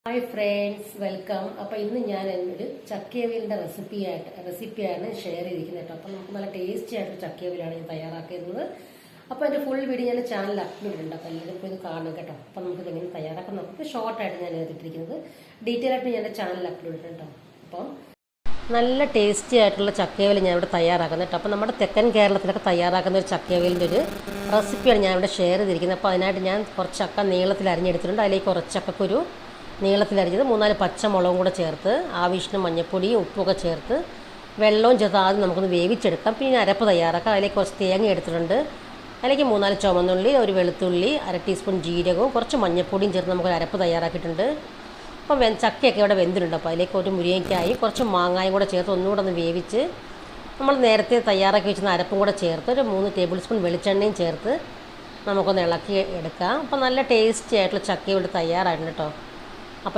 Hi friends, welcome. അപ്പോൾ ഇന്ന് ഞാൻ ഒരു ചക്കയവിയലിൻ്റെ റെസിപ്പിയാണ് ഷെയർ ചെയ്തിരിക്കുന്നത് കേട്ടോ. അപ്പോൾ നമുക്ക് നല്ല ടേസ്റ്റി ആയിട്ടൊരു ചക്കയവിയലാണ് ഞാൻ തയ്യാറാക്കുന്നത്. അപ്പോൾ എൻ്റെ ഫുൾ വീഡിയോ ഞാൻ ചാനൽ അപ്ലോഡ് ഉണ്ട്. അപ്പോൾ എല്ലാവർക്കും ഇത് കാണും കേട്ടോ. അപ്പോൾ നമുക്കിത് എങ്ങനെ തയ്യാറാക്കാൻ നമുക്ക് ഷോർട്ടായിട്ട് ഞാൻ എടുത്തിരിക്കുന്നത്. ഡീറ്റെയിൽ ആയിട്ട് ഞാൻ എൻ്റെ ചാനൽ അപ്ലോഡ് ഇട്ടുണ്ട് കേട്ടോ. അപ്പം നല്ല ടേസ്റ്റി ആയിട്ടുള്ള ചക്കയവിയൽ ഞാൻ ഇവിടെ തയ്യാറാക്കുന്നത് കേട്ടോ. അപ്പോൾ നമ്മുടെ തെക്കൻ കേരളത്തിലൊക്കെ തയ്യാറാക്കുന്ന ഒരു ചക്കയവിയലിൻ്റെ ഒരു റെസിപ്പിയാണ് ഞാൻ ഇവിടെ ഷെയർ ചെയ്തിരിക്കുന്നത്. അപ്പോൾ അതിനായിട്ട് ഞാൻ കുറച്ച് ചക്ക നീളത്തിൽ അരിഞ്ഞെടുത്തിട്ടുണ്ട്. അതിലേക്ക് കുറച്ച് ചക്കക്കുരു നീളത്തിലരിഞ്ഞത്, 3-4 പച്ചമുളകും കൂടെ ചേർത്ത്, ആവശ്യത്തിന് മഞ്ഞൾപ്പൊടിയും ഉപ്പുമൊക്കെ ചേർത്ത് വെള്ളവും ചേർത്ത് ആദ്യം നമുക്കൊന്ന് വേവിച്ചെടുക്കാം. പിന്നെ അരപ്പ് തയ്യാറാക്കാം. അതിലേക്ക് കുറച്ച് തേങ്ങ എടുത്തിട്ടുണ്ട്. അതിലേക്ക് 3-4 ചുവന്നുള്ളി, ഒരു വെളുത്തുള്ളി, 1/2 ടീസ്പൂൺ ജീരകവും കുറച്ച് മഞ്ഞൾപ്പൊടിയും ചേർത്ത് നമുക്കൊരു അരപ്പ് തയ്യാറാക്കിയിട്ടുണ്ട്. അപ്പം ചക്കയൊക്കെ ഇവിടെ വെന്തിട്ടുണ്ട്. അപ്പോൾ അതിലേക്ക് ഒരു മുരിങ്ങയ്ക്കായി കുറച്ച് മാങ്ങായും കൂടെ ചേർത്ത് ഒന്നുകൂടെ ഒന്ന് വേവിച്ച് നമ്മൾ നേരത്തെ തയ്യാറാക്കി വെച്ചിരുന്ന അരപ്പും കൂടെ ചേർത്ത് ഒരു 3 ടേബിൾ സ്പൂൺ വെളിച്ചെണ്ണയും ചേർത്ത് നമുക്കൊന്ന് ഇളക്കി എടുക്കാം. അപ്പോൾ നല്ല ടേസ്റ്റി ആയിട്ടുള്ള ചക്ക ഇവിടെ തയ്യാറായിട്ടുണ്ട് കേട്ടോ.